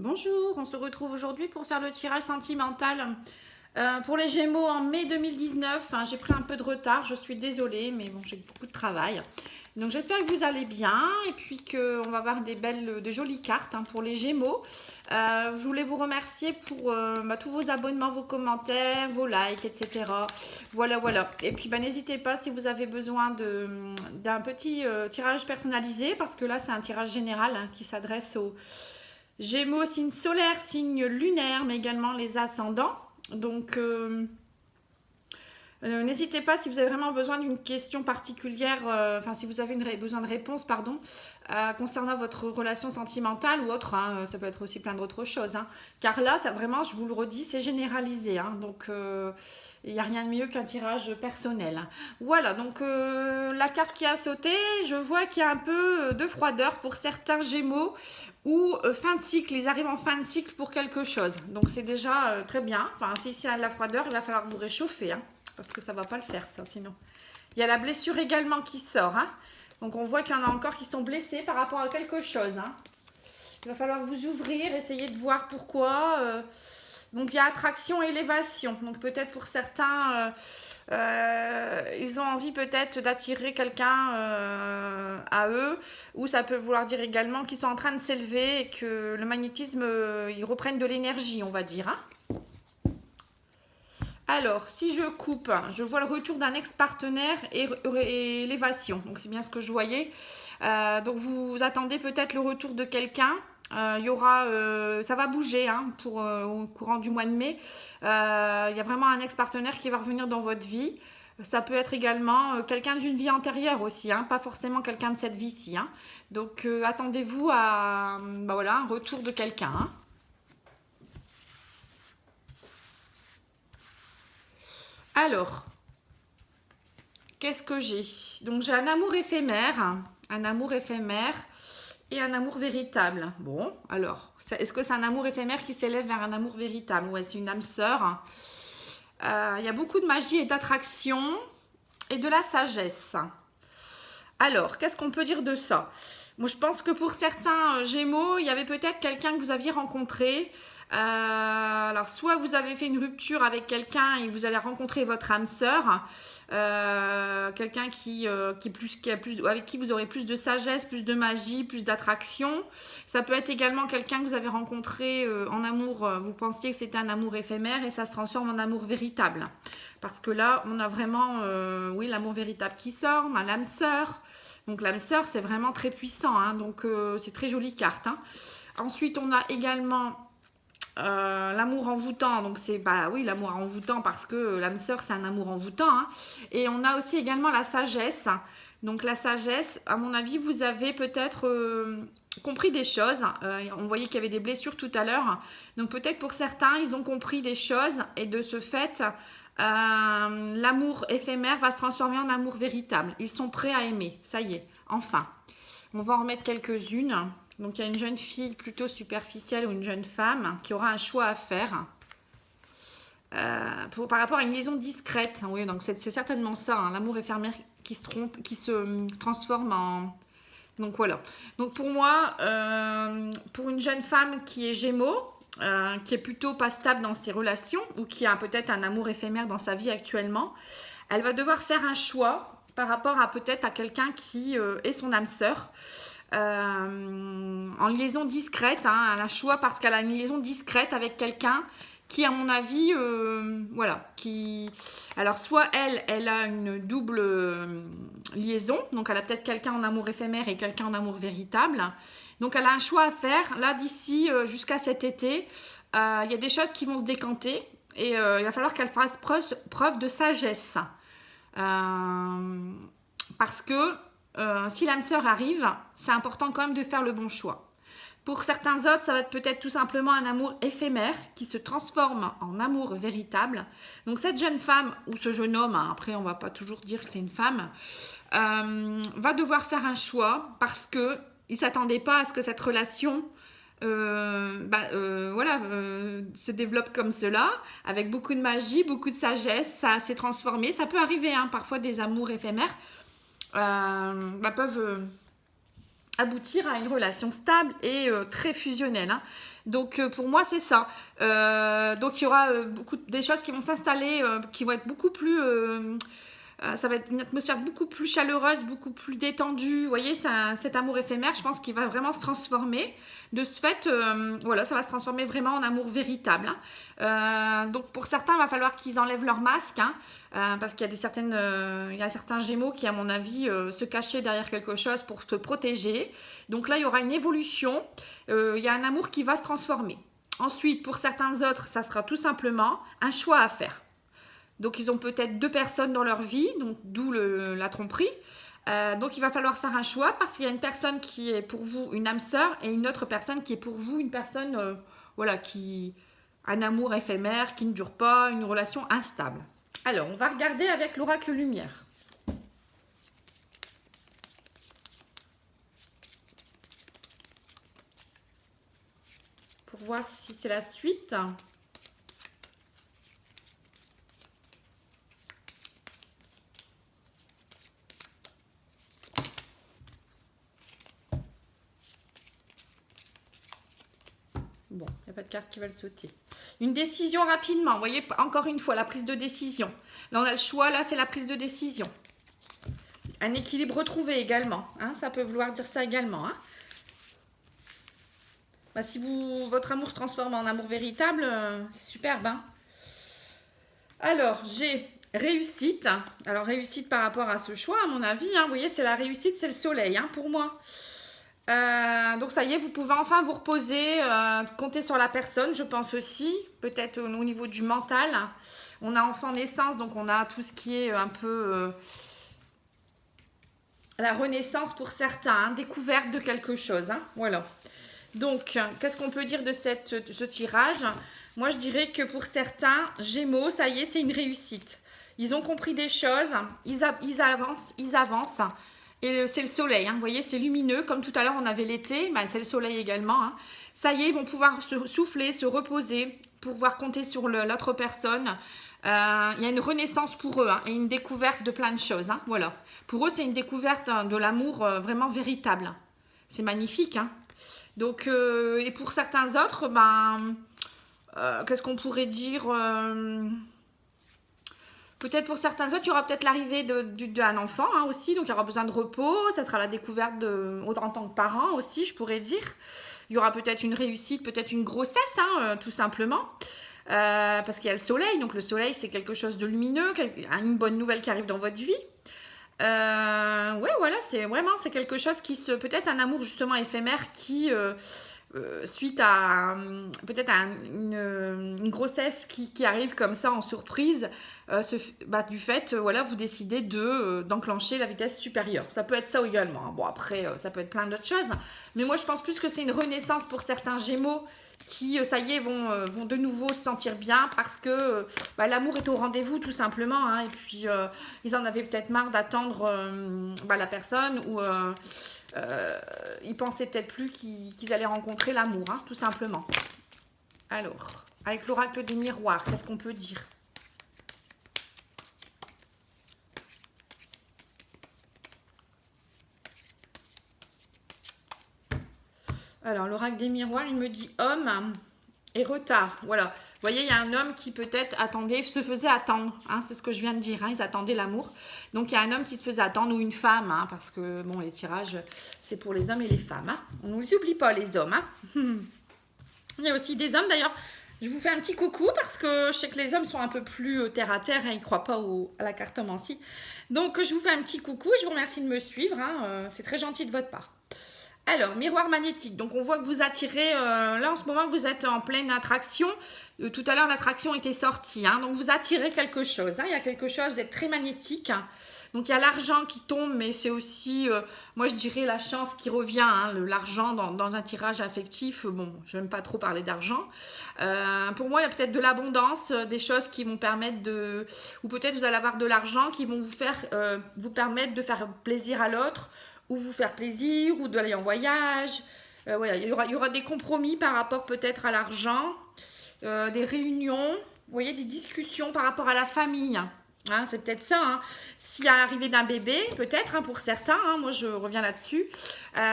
Bonjour, on se retrouve aujourd'hui pour faire le tirage sentimental pour les Gémeaux en mai 2019. J'ai pris un peu de retard, je suis désolée, mais bon, j'ai beaucoup de travail. Donc j'espère que vous allez bien et puis qu'on va avoir de jolies cartes pour les Gémeaux. Je voulais vous remercier pour tous vos abonnements, vos commentaires, vos likes, etc. Voilà, voilà. Et puis n'hésitez pas si vous avez besoin d'un petit tirage personnalisé, parce que là c'est un tirage général qui s'adresse aux Gémeaux, signe solaire, signe lunaire, mais également les ascendants. Donc, n'hésitez pas si vous avez vraiment besoin d'une question particulière, si vous avez besoin de réponse, pardon, concernant votre relation sentimentale ou autre, ça peut être aussi plein d'autres choses. Car là, ça vraiment, je vous le redis, c'est généralisé. Donc, il n'y a rien de mieux qu'un tirage personnel. Voilà, donc la carte qui a sauté, je vois qu'il y a un peu de froideur pour certains Gémeaux ou fin de cycle, ils arrivent en fin de cycle pour quelque chose. Donc c'est déjà très bien. Si c'est de la froideur, il va falloir vous réchauffer, parce que ça ne va pas le faire ça sinon. Il y a la blessure également qui sort. Donc on voit qu'il y en a encore qui sont blessés par rapport à quelque chose. Il va falloir vous ouvrir, essayer de voir pourquoi. Donc il y a attraction et élévation. Donc peut-être pour certains, ils ont envie peut-être d'attirer quelqu'un à eux. Ou ça peut vouloir dire également qu'ils sont en train de s'élever et que le magnétisme, ils reprennent de l'énergie, on va dire. Alors, si je coupe, je vois le retour d'un ex-partenaire et élévation. Donc, c'est bien ce que je voyais. Donc, vous attendez peut-être le retour de quelqu'un. Il y aura, ça va bouger au courant du mois de mai. Il y a vraiment un ex-partenaire qui va revenir dans votre vie. Ça peut être également quelqu'un d'une vie antérieure aussi, pas forcément quelqu'un de cette vie-ci. Donc, attendez-vous à un retour de quelqu'un. Alors, qu'est-ce que j'ai? Donc j'ai un amour éphémère et un amour véritable. Bon, alors, est-ce que c'est un amour éphémère qui s'élève vers un amour véritable? Ouais, c'est une âme sœur. Il y a beaucoup de magie et d'attraction et de la sagesse. Alors, qu'est-ce qu'on peut dire de ça? Moi, je pense que pour certains Gémeaux, il y avait peut-être quelqu'un que vous aviez rencontré. Alors, soit vous avez fait une rupture avec quelqu'un et vous allez rencontrer votre âme sœur. Quelqu'un avec qui vous aurez plus de sagesse, plus de magie, plus d'attraction. Ça peut être également quelqu'un que vous avez rencontré en amour. Vous pensiez que c'était un amour éphémère et ça se transforme en amour véritable. Parce que là, on a vraiment, l'amour véritable qui sort. On a l'âme sœur. Donc l'âme sœur, c'est vraiment très puissant. Donc c'est très jolie carte. Ensuite, on a également l'amour envoûtant. Donc c'est l'amour envoûtant parce que l'âme sœur, c'est un amour envoûtant. Et on a aussi également la sagesse. Donc la sagesse, à mon avis, vous avez peut-être compris des choses. On voyait qu'il y avait des blessures tout à l'heure. Donc peut-être pour certains, ils ont compris des choses et de ce fait, l'amour éphémère va se transformer en amour véritable. Ils sont prêts à aimer. Ça y est, enfin. On va en remettre quelques-unes. Donc il y a une jeune fille plutôt superficielle ou une jeune femme qui aura un choix à faire. Par rapport à une liaison discrète. Oui, donc c'est certainement ça, l'amour éphémère qui se transforme en... Donc voilà. Donc pour moi, pour une jeune femme qui est Gémeaux, qui est plutôt pas stable dans ses relations ou qui a peut-être un amour éphémère dans sa vie actuellement, elle va devoir faire un choix par rapport à peut-être à quelqu'un qui est son âme sœur. En liaison discrète, elle a un choix parce qu'elle a une liaison discrète avec quelqu'un qui, à mon avis, alors soit elle a une double liaison, donc elle a peut-être quelqu'un en amour éphémère et quelqu'un en amour véritable. Donc elle a un choix à faire, là d'ici jusqu'à cet été. Il y a des choses qui vont se décanter et il va falloir qu'elle fasse preuve de sagesse. Parce que si l'âme sœur arrive, c'est important quand même de faire le bon choix. Pour certains autres, ça va être peut-être tout simplement un amour éphémère qui se transforme en amour véritable. Donc cette jeune femme ou ce jeune homme, après on ne va pas toujours dire que c'est une femme, va devoir faire un choix parce qu'il ne s'attendait pas à ce que cette relation se développe comme cela, avec beaucoup de magie, beaucoup de sagesse. Ça s'est transformé. Ça peut arriver, parfois des amours éphémères peuvent aboutir à une relation stable et très fusionnelle. Hein. Donc pour moi c'est ça. Donc il y aura des choses qui vont s'installer, qui vont être beaucoup plus... ça va être une atmosphère beaucoup plus chaleureuse, beaucoup plus détendue. Vous voyez, cet amour éphémère, je pense qu'il va vraiment se transformer. De ce fait, voilà, ça va se transformer vraiment en amour véritable. Hein. Donc pour certains, il va falloir qu'ils enlèvent leur masque. Hein. Parce qu'il y a il y a certains Gémeaux qui, à mon avis, se cachaient derrière quelque chose pour te protéger. Donc là, il y aura une évolution. Il y a un amour qui va se transformer. Ensuite, pour certains autres, ça sera tout simplement un choix à faire. Donc, ils ont peut-être 2 personnes dans leur vie, donc d'où la tromperie. Donc, il va falloir faire un choix parce qu'il y a une personne qui est pour vous une âme sœur et une autre personne qui est pour vous une personne, voilà, un amour éphémère qui ne dure pas, une relation instable. Alors, on va regarder avec l'oracle lumière. Pour voir si c'est la suite. Bon, il n'y a pas de carte qui va le sauter. Une décision rapidement. Vous voyez, encore une fois, la prise de décision. Là, on a le choix. Là, c'est la prise de décision. Un équilibre retrouvé également. Hein, ça peut vouloir dire ça également. Hein. Bah, si votre amour se transforme en amour véritable, c'est superbe. Hein. Alors, j'ai réussite. Alors, réussite par rapport à ce choix, à mon avis. Hein, vous voyez, c'est la réussite, c'est le soleil hein, pour moi. Donc ça y est, vous pouvez enfin vous reposer, compter sur la personne, je pense aussi, peut-être au niveau du mental. On a enfant naissance, donc on a tout ce qui est un peu la renaissance pour certains, hein, découverte de quelque chose. Hein, voilà. Donc, qu'est-ce qu'on peut dire de ce tirage? Moi, je dirais que pour certains, Gémeaux, ça y est, c'est une réussite. Ils ont compris des choses, ils avancent. Et c'est le soleil, hein. Vous voyez, c'est lumineux. Comme tout à l'heure, on avait l'été, ben, c'est le soleil également. Hein. Ça y est, ils vont pouvoir se souffler, se reposer, pouvoir compter sur l'autre personne. Il y a une renaissance pour eux hein, et une découverte de plein de choses. Hein. Voilà. Pour eux, c'est une découverte de l'amour vraiment véritable. C'est magnifique. Hein. Donc, et pour certains autres, ben, qu'est-ce qu'on pourrait dire peut-être pour certains autres, il y aura peut-être l'arrivée d'un enfant hein, aussi, donc il y aura besoin de repos, ça sera la découverte en tant que parent aussi, je pourrais dire. Il y aura peut-être une réussite, peut-être une grossesse, hein, tout simplement, parce qu'il y a le soleil, donc le soleil c'est quelque chose de lumineux, une bonne nouvelle qui arrive dans votre vie. Ouais, voilà, c'est quelque chose peut-être un amour justement éphémère qui... suite à peut-être une grossesse qui arrive comme ça en surprise, du fait, voilà, vous décidez d'enclencher la vitesse supérieure. Ça peut être ça également. Hein. Bon, après, ça peut être plein d'autres choses. Mais moi, je pense plus que c'est une renaissance pour certains Gémeaux qui, ça y est, vont de nouveau se sentir bien parce que l'amour est au rendez-vous, tout simplement. Hein. Et puis, ils en avaient peut-être marre d'attendre la personne ou... ils pensaient peut-être plus qu'ils allaient rencontrer l'amour, hein, tout simplement. Alors, avec l'oracle des miroirs, qu'est-ce qu'on peut dire? Alors, l'oracle des miroirs, il me dit homme et retard. Voilà. Vous voyez, il y a un homme qui peut-être se faisait attendre. Hein, c'est ce que je viens de dire. Hein, ils attendaient l'amour. Donc, il y a un homme qui se faisait attendre ou une femme. Hein, parce que, bon, les tirages, c'est pour les hommes et les femmes. Hein. On ne les oublie pas, les hommes. Hein. Il y a aussi des hommes, d'ailleurs. Je vous fais un petit coucou parce que je sais que les hommes sont un peu plus terre à terre. Hein, ils ne croient pas à la cartomancie. Donc, je vous fais un petit coucou. Je vous remercie de me suivre. Hein, c'est très gentil de votre part. Alors, miroir magnétique. Donc, on voit que vous attirez... là, en ce moment, vous êtes en pleine attraction. Tout à l'heure, l'attraction était sortie. Hein, donc, vous attirez quelque chose. Hein, il y a quelque chose, vous êtes très magnétique. Hein. Donc, il y a l'argent qui tombe, mais c'est aussi, moi, je dirais, la chance qui revient. Hein, l'argent dans un tirage affectif. Bon, je n'aime pas trop parler d'argent. Pour moi, il y a peut-être de l'abondance, des choses qui vont permettre de... Ou peut-être vous allez avoir de l'argent qui vont vous permettre de faire plaisir à l'autre, ou vous faire plaisir, ou d'aller en voyage. Voilà, il y aura des compromis par rapport peut-être à l'argent, des réunions, vous voyez, des discussions par rapport à la famille. Hein, c'est peut-être ça. Hein. S'il y a l'arrivée d'un bébé, peut-être hein, pour certains, hein, moi je reviens là-dessus.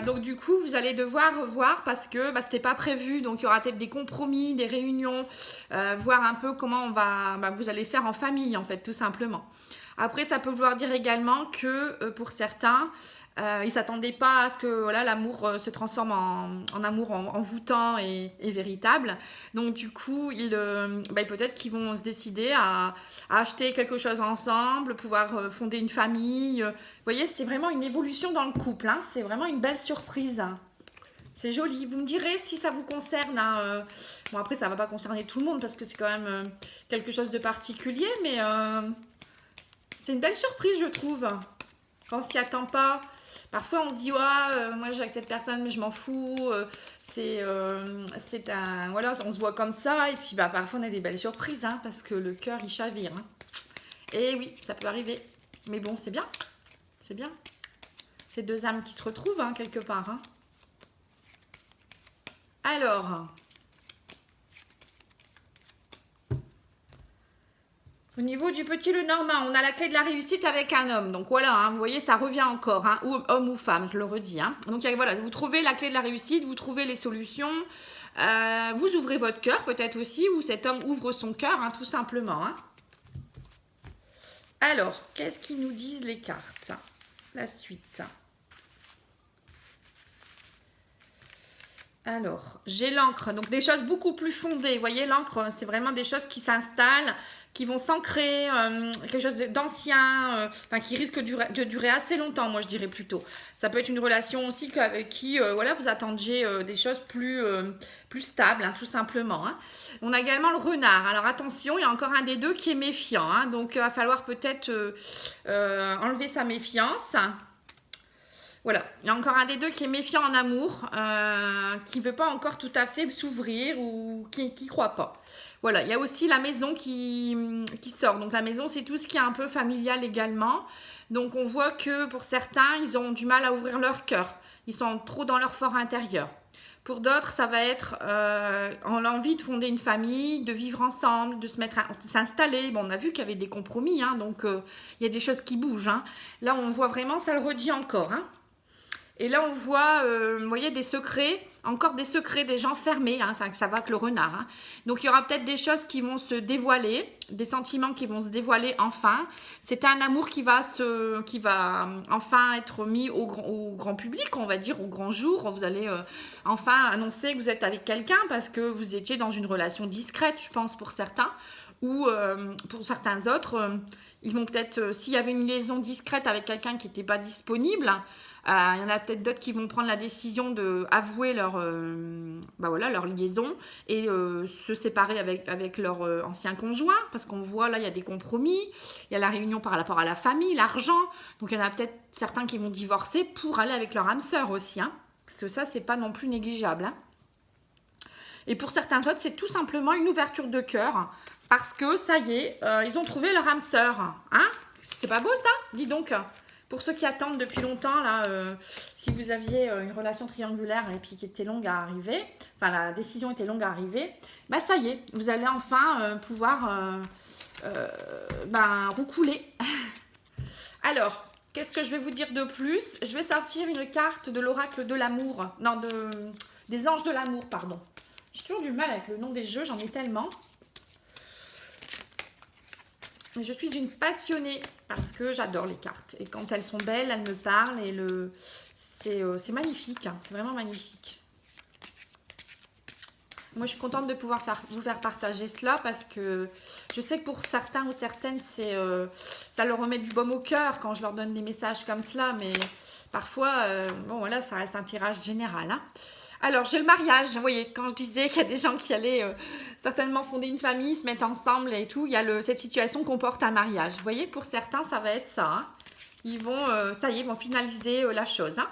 Donc du coup, vous allez devoir voir parce que c'était pas prévu. Donc il y aura peut-être des compromis, des réunions, voir un peu comment vous allez faire en famille en fait, tout simplement. Après, ça peut vouloir dire également que pour certains, ils ne s'attendaient pas à ce que voilà, l'amour se transforme en amour envoûtant et véritable. Donc du coup, peut-être qu'ils vont se décider à acheter quelque chose ensemble, pouvoir fonder une famille. Vous voyez, c'est vraiment une évolution dans le couple. Hein. C'est vraiment une belle surprise. C'est joli. Vous me direz si ça vous concerne. Hein. Bon, après, ça ne va pas concerner tout le monde parce que c'est quand même quelque chose de particulier, mais c'est une belle surprise, je trouve. Quand on s'y attend pas. Parfois, on dit, moi, j'ai avec cette personne, mais je m'en fous. Voilà, on se voit comme ça. Et puis, parfois, on a des belles surprises, hein, parce que le cœur, il chavire. Hein. Et oui, ça peut arriver. Mais bon, c'est bien. C'est bien. C'est deux âmes qui se retrouvent, hein, quelque part. Hein. Alors... Au niveau du petit Lenormand, on a la clé de la réussite avec un homme. Donc voilà, hein, vous voyez, ça revient encore, hein, ou homme ou femme, je le redis. Hein. Donc voilà, vous trouvez la clé de la réussite, vous trouvez les solutions, vous ouvrez votre cœur peut-être aussi, ou cet homme ouvre son cœur, hein, tout simplement. Hein. Alors, qu'est-ce qu'ils nous disent les cartes? La suite. Alors, j'ai l'encre, donc des choses beaucoup plus fondées. Vous voyez, l'encre, c'est vraiment des choses qui s'installent, qui vont s'ancrer, quelque chose d'ancien, qui risque de durer assez longtemps, moi je dirais plutôt. Ça peut être une relation aussi avec qui vous attendiez des choses plus stables, hein, tout simplement. Hein. On a également le renard. Alors attention, il y a encore un des deux qui est méfiant. Hein, donc il va falloir peut-être enlever sa méfiance. Voilà, il y a encore un des deux qui est méfiant en amour, qui ne veut pas encore tout à fait s'ouvrir ou qui ne croit pas. Voilà, il y a aussi la maison qui sort. Donc la maison, c'est tout ce qui est un peu familial également. Donc on voit que pour certains, ils ont du mal à ouvrir leur cœur. Ils sont trop dans leur fort intérieur. Pour d'autres, ça va être l'envie de fonder une famille, de vivre ensemble, de s'installer. Bon, on a vu qu'il y avait des compromis, hein, donc il y a des choses qui bougent. Hein. Là, on voit vraiment, ça le redit encore. Hein. Et là, on voit, vous voyez, des secrets, encore des secrets, des gens fermés, hein, ça va que le renard. Hein. Donc, il y aura peut-être des choses qui vont se dévoiler, des sentiments qui vont se dévoiler enfin. C'est un amour qui va enfin être mis au grand public, on va dire, au grand jour. Vous allez enfin annoncer que vous êtes avec quelqu'un parce que vous étiez dans une relation discrète, je pense, pour certains. Ou pour certains autres, ils vont peut-être, s'il y avait une liaison discrète avec quelqu'un qui n'était pas disponible... il y en a peut-être d'autres qui vont prendre la décision d'avouer leur liaison et se séparer avec leur ancien conjoint parce qu'on voit là il y a des compromis, il y a la réunion par rapport à la famille, l'argent, donc il y en a peut-être certains qui vont divorcer pour aller avec leur âme sœur aussi, hein, parce que ça c'est pas non plus négligeable. Hein. Et pour certains autres c'est tout simplement une ouverture de cœur parce que ça y est, ils ont trouvé leur âme sœur, hein. C'est pas beau ça? Dis donc. Pour ceux qui attendent depuis longtemps, là, si vous aviez une relation triangulaire et puis qui était longue à arriver, enfin la décision était longue à arriver, ça y est, vous allez enfin pouvoir roucouler. Alors, qu'est-ce que je vais vous dire de plus? Je vais sortir une carte de l'oracle de l'amour, non, des anges de l'amour, pardon. J'ai toujours du mal avec le nom des jeux, j'en ai tellement. Mais je suis une passionnée parce que j'adore les cartes. Et quand elles sont belles, elles me parlent. Et c'est magnifique. Hein, c'est vraiment magnifique. Moi, je suis contente de pouvoir vous faire partager cela parce que je sais que pour certains ou certaines, ça leur remet du baume au cœur quand je leur donne des messages comme cela. Mais parfois, voilà, ça reste un tirage général. Hein. Alors, j'ai le mariage. Vous voyez, quand je disais qu'il y a des gens qui allaient certainement fonder une famille, se mettre ensemble et tout, il y a cette situation comporte un mariage. Vous voyez, pour certains, ça va être ça. Hein. Ils vont, ils vont finaliser la chose. Hein.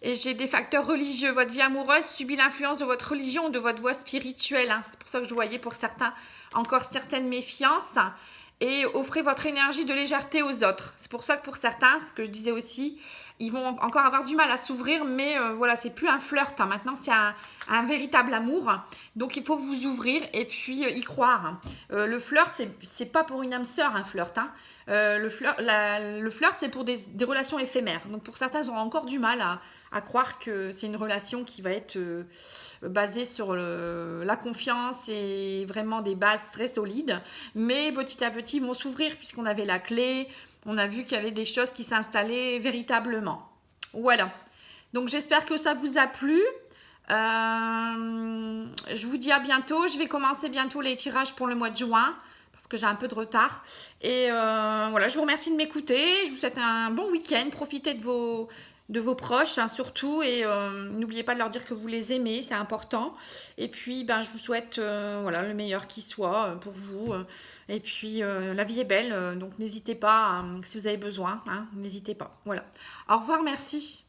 Et j'ai des facteurs religieux. Votre vie amoureuse subit l'influence de votre religion ou de votre voie spirituelle. Hein. C'est pour ça que je voyais pour certains encore certaines méfiances. Et offrez votre énergie de légèreté aux autres. C'est pour ça que pour certains, ce que je disais aussi, ils vont encore avoir du mal à s'ouvrir, mais voilà, c'est plus un flirt, hein. Maintenant, c'est un véritable amour. Donc, il faut vous ouvrir et puis y croire. Le flirt, c'est pas pour une âme sœur, un flirt, hein. Le flirt, c'est pour des relations éphémères. Donc, pour certains, ils auront encore du mal à croire que c'est une relation qui va être basée sur la confiance et vraiment des bases très solides. Mais petit à petit, ils vont s'ouvrir puisqu'on avait la clé. On a vu qu'il y avait des choses qui s'installaient véritablement. Voilà. Donc, j'espère que ça vous a plu. Je vous dis à bientôt. Je vais commencer bientôt les tirages pour le mois de juin parce que j'ai un peu de retard. Et voilà, je vous remercie de m'écouter. Je vous souhaite un bon week-end. Profitez de vos proches, hein, surtout. Et n'oubliez pas de leur dire que vous les aimez, c'est important. Et puis, ben, je vous souhaite voilà, le meilleur qui soit pour vous. Et puis, la vie est belle. Donc, n'hésitez pas, si vous avez besoin. Hein, n'hésitez pas. Voilà. Au revoir, merci.